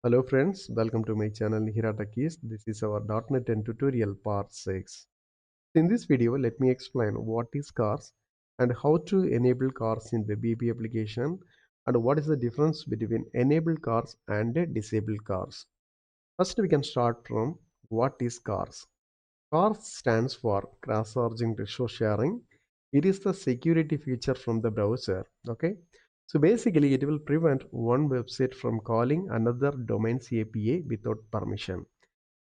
Hello friends, welcome to my channel Keys. This is our .NET 10 tutorial part 6. In this video, let me explain what is CORS and how to enable CORS in the BP application and what is the difference between enabled CORS and disabled CORS. First, we can start from what is CORS. CORS stands for cross-origin resource sharing. It is the security feature from the browser. Okay, so basically it will prevent one website from calling another domain's API without permission.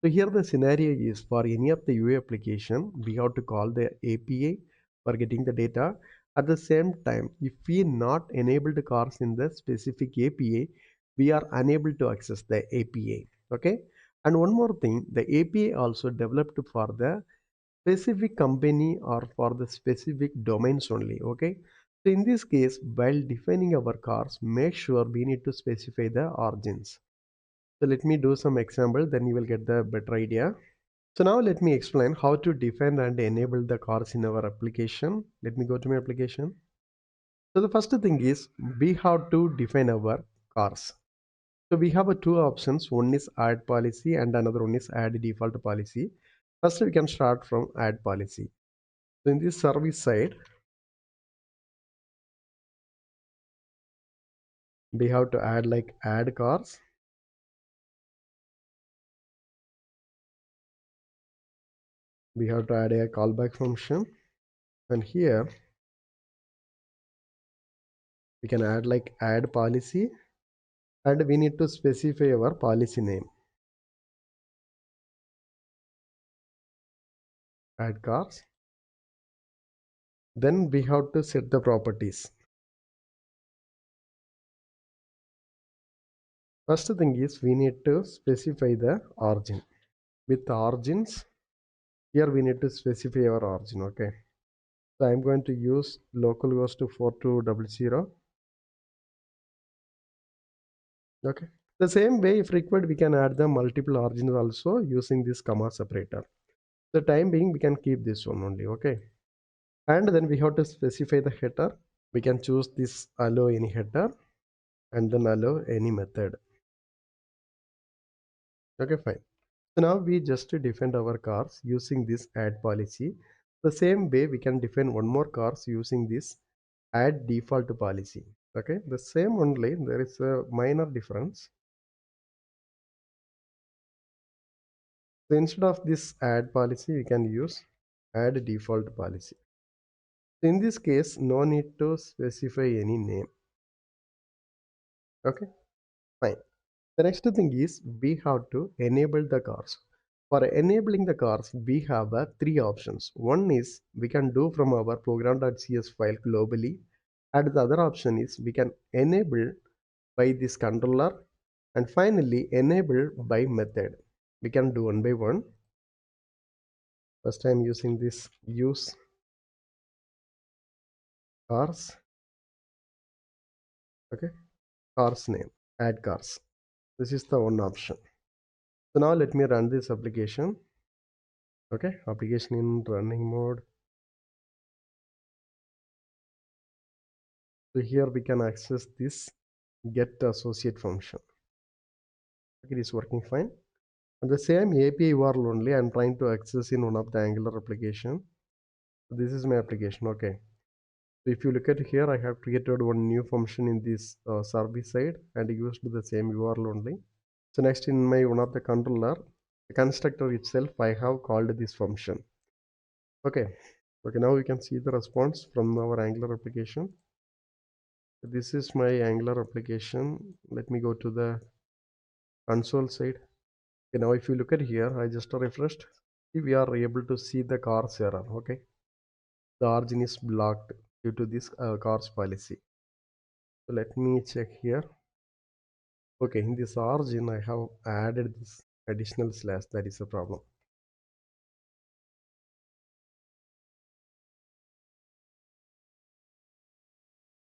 So here the scenario is for any of the UI application, we have to call the API for getting the data. At the same time, if we not enable the CORS in the specific API, we are unable to access the API. Okay. And one more thing, the API also developed for the specific company or for the specific domains only. Okay. So in this case, while defining our CORS, make sure we need to specify the origins. So let me do some example, then you will get the better idea. So now let me explain how to define and enable the CORS in our application. Let me go to my application. So the first thing is we have to define our CORS. So we have two options. One is add policy and another one is add default policy. First we can start from add policy. So in this service side, we have to add like add CORS. We have to add a callback function. And here we can add like add policy and we need to specify our policy name. Add CORS. Then we have to set the properties. First thing is we need to specify the origin. With origins, here we need to specify our origin. Okay. So I'm going to use localhost 4200. Okay. The same way, if required, we can add the multiple origins also using this comma separator. The time being, we can keep this one only. Okay. And then we have to specify the header. We can choose this allow any header and then allow any method. Okay, fine. So now we just define our CORS using this add policy. The same way we can define one more CORS using this add default policy. Okay, the same only, there is a minor difference. So instead of this add policy, we can use add default policy. In this case, no need to specify any name. Okay, fine. The next thing is we have to enable the CORS. For enabling the CORS, we have three options. One is we can do from our program.cs file globally, and the other option is we can enable by this controller, and finally enable by method. We can do one by one. First I'm using this use CORS. Okay, CORS name, add CORS. This is the one option. So now let me run this application. Okay, application in running mode. So here we can access this get associate function. Okay, it is working fine. And the same API URL only I'm trying to access in one of the Angular application. So this is my application. Okay. So if you look at here, I have created one new function in this service side and used the same URL only. So next in my one of the controller, the constructor itself, I have called this function. Okay. Okay, now we can see the response from our Angular application. This is my Angular application. Let me go to the console side. Okay, now if you look at here, I just refreshed. We are able to see the CORS error. Okay, the origin is blocked due to this CORS policy. So let me check here. Okay, in this origin, I have added this additional slash. That is a problem.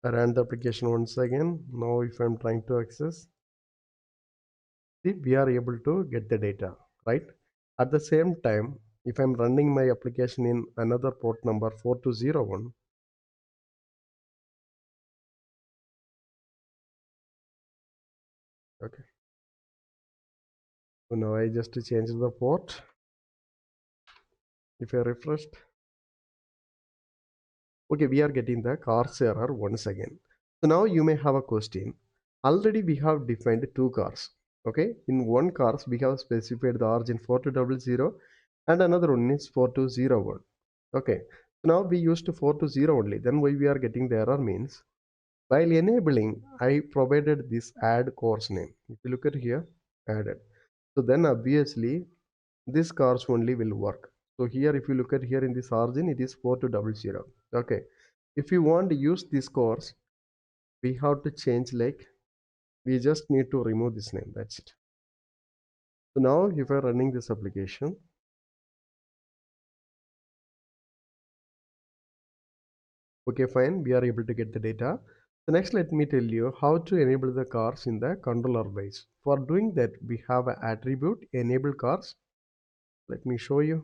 I ran the application once again. Now, if I'm trying to access, see, we are able to get the data, right? At the same time, if I'm running my application in another port number 4201, okay, So now I just changed the port. If I refreshed, okay, we are getting the cars error once again. So now you may have a question. Already we have defined two cars. Okay, in one cars we have specified the origin 4200 and another one is 4201. Okay, so now we used 420 only. Then why we are getting the error means while enabling, I provided this add course name. If you look at here, added. So then obviously this course only will work. So here, if you look at here in this origin, it is 4200. Okay. If you want to use this course, we have to change like we just need to remove this name. That's it. So now if I'm running this application, okay, fine, we are able to get the data. So next, let me tell you how to enable the cars in the controller base. For doing that, we have an attribute enable cars. Let me show you.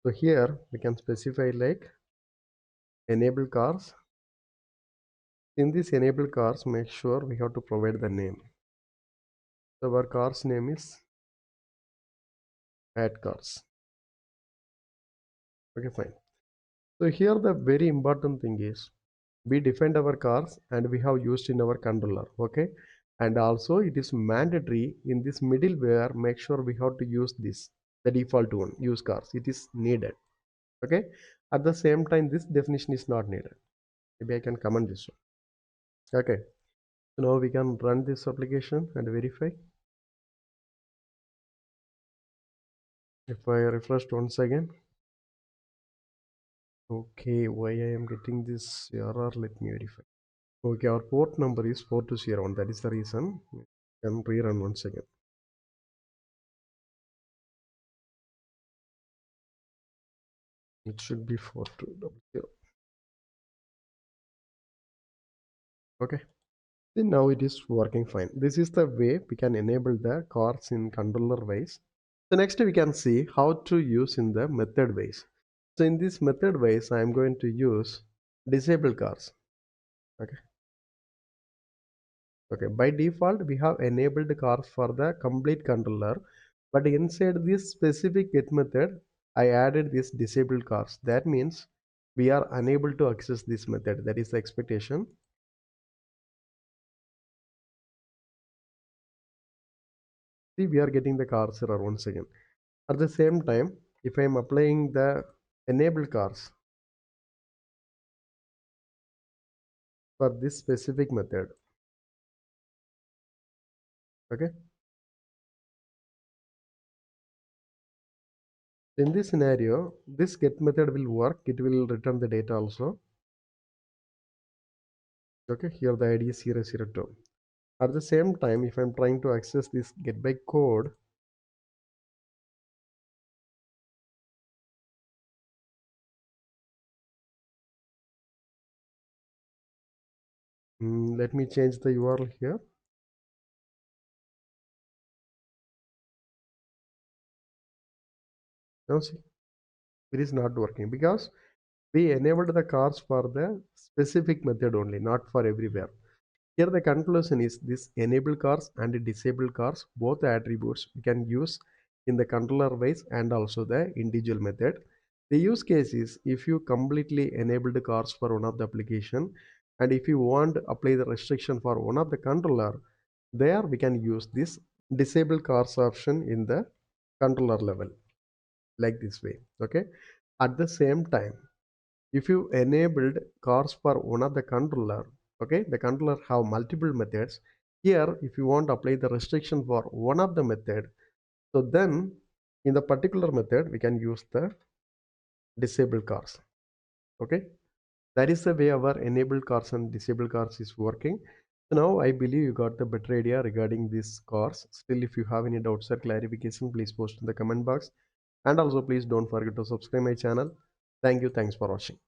So here we can specify like enable cars. In this enable cars, make sure we have to provide the name. So our car's name is add cars. Okay, fine. So here the very important thing is we defined our cars and we have used in our controller. Okay, and also it is mandatory in this middleware. Make sure we have to use this the default one use cars. It is needed. Okay, at the same time this definition is not needed. Maybe I can comment this one. Okay. So now we can run this application and verify. If I refresh once again, okay, why I am getting this error? Let me verify. Okay, our port number is 4201. That is the reason. I can rerun once again. It should be 4200. Okay. Then now it is working fine. This is the way we can enable the cars in controller wise. So next we can see how to use in the method wise. So in this method wise, I am going to use disable cars. Okay. Okay, by default we have enabled cars for the complete controller, but inside this specific get method I added this disabled cars. That means we are unable to access this method. That is the expectation. See, we are getting the cars error once again. At the same time, if I am applying the enable cars for this specific method, okay, in this scenario this get method will work. It will return the data also. Okay, here the ID is 002. At the same time, if I'm trying to access this get by code, let me change the URL here. Now see, it is not working because we enabled the cars for the specific method only, not for everywhere. Here the conclusion is this enable cars and disable cars, both attributes we can use in the controller wise and also the individual method. The use case is if you completely enable the cars for one of the application and if you want to apply the restriction for one of the controller, there we can use this disable cars option in the controller level like this way. Okay. At the same time, if you enabled cars for one of the controller, okay, the controller have multiple methods. Here if you want to apply the restriction for one of the method, so then in the particular method we can use the disable cars. Okay, that is the way our enabled cars and disabled cars is working. So now I believe you got the better idea regarding this cars. Still, if you have any doubts or clarification, please post in the comment box, and also please don't forget to subscribe my channel. Thank you. Thanks for watching.